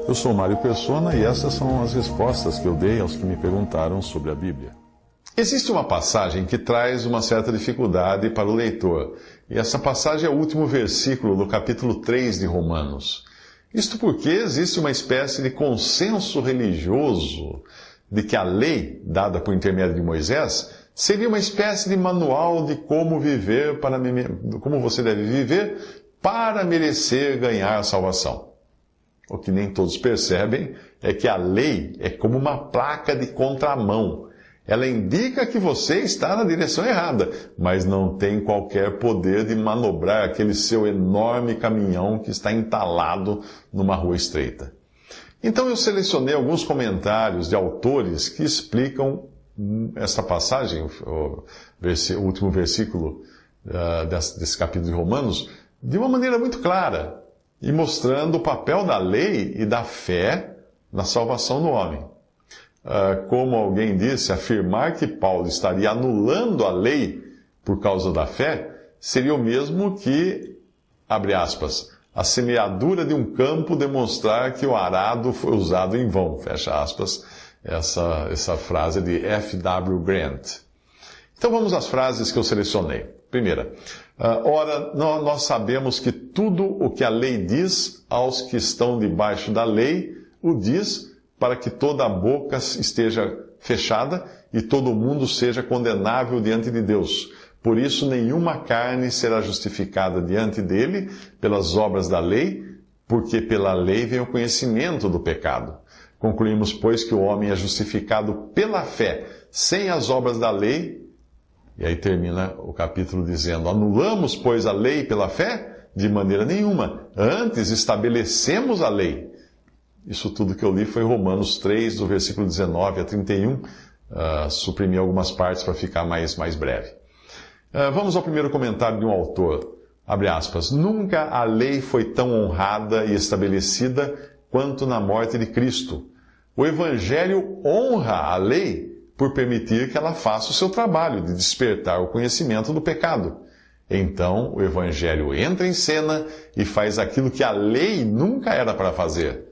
Eu sou Mário Persona e essas são as respostas que eu dei aos que me perguntaram sobre a Bíblia. Existe uma passagem que traz uma certa dificuldade para o leitor, e essa passagem é o último versículo do capítulo 3 de Romanos. Isto porque existe uma espécie de consenso religioso de que a lei, dada por intermédio de Moisés, seria uma espécie de manual de como viver, como você deve viver para merecer ganhar a salvação. O que nem todos percebem é que a lei é como uma placa de contramão. Ela indica que você está na direção errada, mas não tem qualquer poder de manobrar aquele seu enorme caminhão que está entalado numa rua estreita. Então eu selecionei alguns comentários de autores que explicam essa passagem, o último versículo desse capítulo de Romanos, de uma maneira muito clara, e mostrando o papel da lei e da fé na salvação do homem. Como alguém disse, afirmar que Paulo estaria anulando a lei por causa da fé seria o mesmo que, abre aspas, a semeadura de um campo demonstrar que o arado foi usado em vão, fecha aspas, essa frase de F.W. Grant. Então vamos às frases que eu selecionei. Primeira, ora, nós sabemos que tudo o que a lei diz aos que estão debaixo da lei, o diz para que toda a boca esteja fechada e todo mundo seja condenável diante de Deus. Por isso, nenhuma carne será justificada diante dele pelas obras da lei, porque pela lei vem o conhecimento do pecado. Concluímos, pois, que o homem é justificado pela fé, sem as obras da lei. E aí termina o capítulo dizendo, anulamos, pois, a lei pela fé? De maneira nenhuma. Antes estabelecemos a lei. Isso tudo que eu li foi Romanos 3, do versículo 19 a 31. Suprimi algumas partes para ficar mais breve. Vamos ao primeiro comentário de um autor. Abre aspas. Nunca a lei foi tão honrada e estabelecida quanto na morte de Cristo. O Evangelho honra a lei por permitir que ela faça o seu trabalho de despertar o conhecimento do pecado. Então, o Evangelho entra em cena e faz aquilo que a lei nunca era para fazer.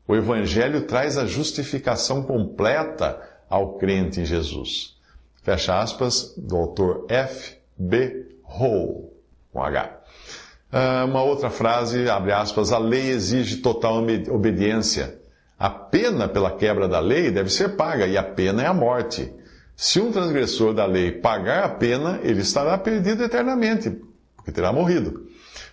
O Evangelho traz a justificação completa ao crente em Jesus. Fecha aspas, do autor F.B. Hall, com H. Uma outra frase, abre aspas, a lei exige total obediência. A pena pela quebra da lei deve ser paga, e a pena é a morte. Se um transgressor da lei pagar a pena, ele estará perdido eternamente, porque terá morrido.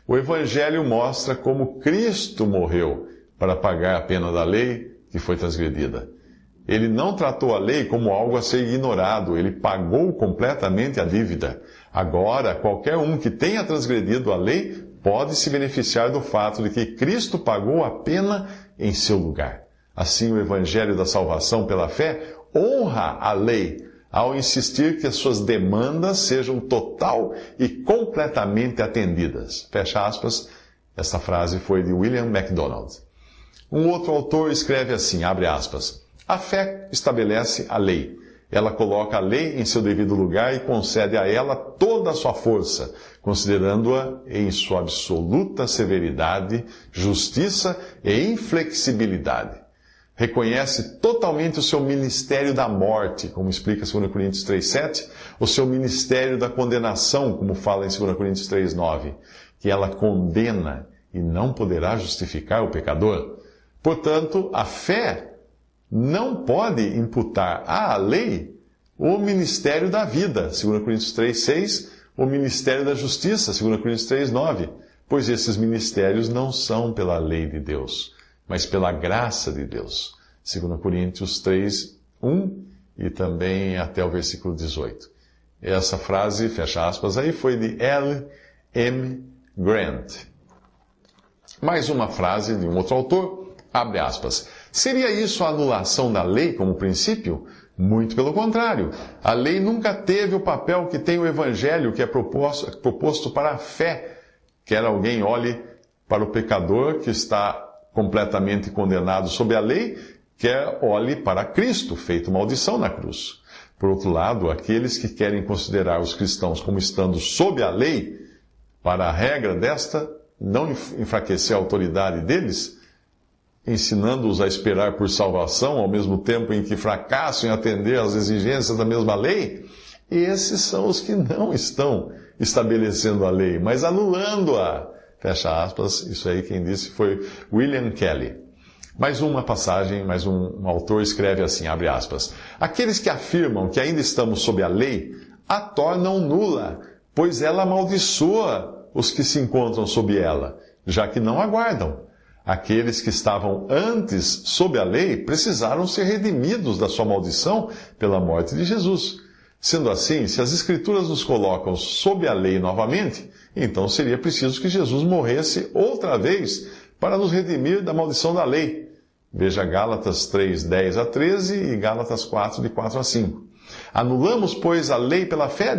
O Evangelho mostra como Cristo morreu para pagar a pena da lei que foi transgredida. Ele não tratou a lei como algo a ser ignorado, ele pagou completamente a dívida. Agora, qualquer um que tenha transgredido a lei pode se beneficiar do fato de que Cristo pagou a pena em seu lugar. Assim, o Evangelho da salvação pela fé honra a lei ao insistir que as suas demandas sejam total e completamente atendidas. Fecha aspas, essa frase foi de William MacDonald. Um outro autor escreve assim, abre aspas, a fé estabelece a lei. Ela coloca a lei em seu devido lugar e concede a ela toda a sua força, considerando-a em sua absoluta severidade, justiça e inflexibilidade. Reconhece totalmente o seu ministério da morte, como explica 2 Coríntios 3,7, o seu ministério da condenação, como fala em 2 Coríntios 3,9, que ela condena e não poderá justificar o pecador. Portanto, a fé não pode imputar à lei o ministério da vida, 2 Coríntios 3,6, o ministério da justiça, 2 Coríntios 3,9, pois esses ministérios não são pela lei de Deus, mas pela graça de Deus. 2 Coríntios 3, 1 e também até o versículo 18. Essa frase, fecha aspas, aí foi de L. M. Grant. Mais uma frase de um outro autor, abre aspas. Seria isso a anulação da lei como princípio? Muito pelo contrário. A lei nunca teve o papel que tem o Evangelho, que é proposto para a fé. Quer alguém olhe para o pecador que está completamente condenado sob a lei, quer olhe para Cristo, feito maldição na cruz. Por outro lado, aqueles que querem considerar os cristãos como estando sob a lei, para a regra desta, não enfraquecer a autoridade deles, ensinando-os a esperar por salvação, ao mesmo tempo em que fracassam em atender às exigências da mesma lei, esses são os que não estão estabelecendo a lei, mas anulando-a. Fecha aspas, isso aí quem disse foi William Kelly. Mais uma passagem, mais um autor escreve assim, abre aspas, aqueles que afirmam que ainda estamos sob a lei, a tornam nula, pois ela amaldiçoa os que se encontram sob ela, já que não aguardam. Aqueles que estavam antes sob a lei precisaram ser redimidos da sua maldição pela morte de Jesus. Sendo assim, se as Escrituras nos colocam sob a lei novamente, então seria preciso que Jesus morresse outra vez para nos redimir da maldição da lei. Veja Gálatas 3, 10 a 13 e Gálatas 4, de 4 a 5. Anulamos, pois, a lei pela fé?